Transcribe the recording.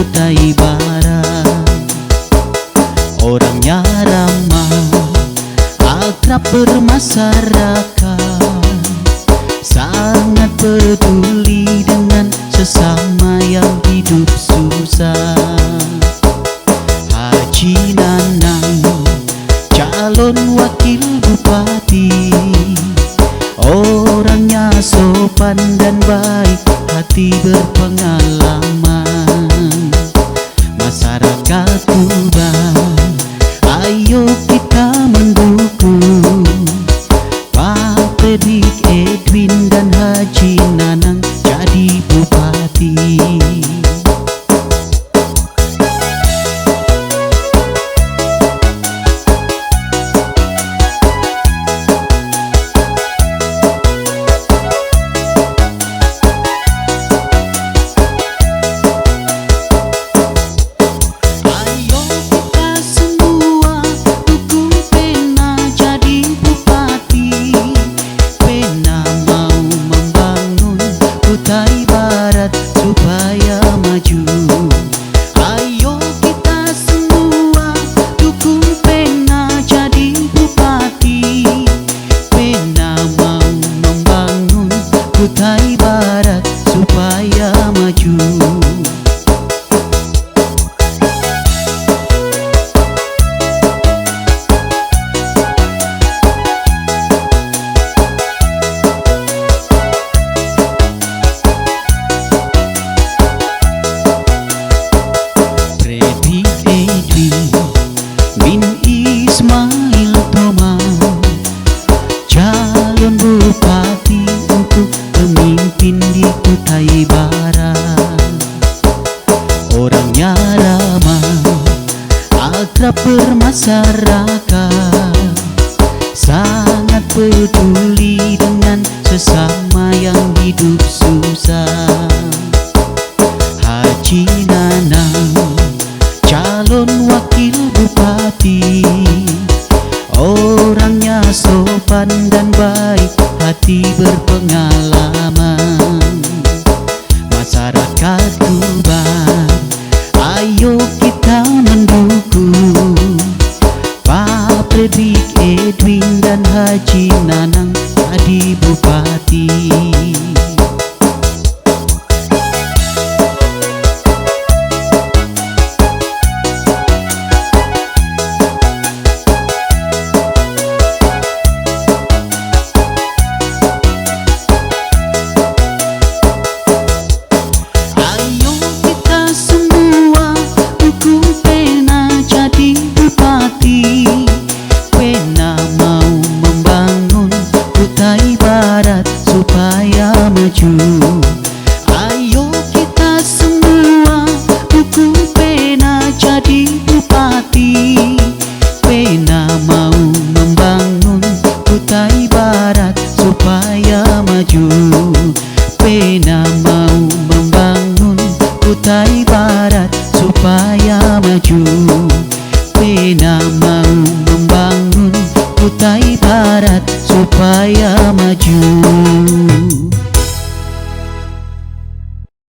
Kutai Barat. Orangnya ramah, akrab bermasyarakat, sangat peduli dengan sesama yang hidup susah. Haji Nanang, calon wakil bupati, orangnya sopan dan baik hati, berpengalaman. Masyarakat Tuban, ayo kita mendukung Pak Fredrik Edwin dan Haji Nanang jadi bupati. Kutai Barat supaya maju. Ayo kita semua dukung Pena jadi bupati. Pena mau membangun Kutai Barat supaya maju. Bin Ismail Tomang, calon bupati untuk pemimpin di Kutai Barat. Orangnya ramah, akrab bermasyarakat, sangat peduli dengan sesama yang hidup susah. Haji Nanang, calon wakil bupati, orangnya sopan dan baik hati, berpengalaman. Masyarakat Tuban, ayo kita mendukung Pak Fredrik Edwin dan Haji Nanang jadi bupati. Pena mau membangun Kutai Barat supaya maju. Ayo kita semua dukung Pena jadi bupati. Pena mau membangun Kutai Barat supaya maju. Pena mau membangun Kutai Barat supaya maju. Pena mau membangun Kutai Barat supaya maju.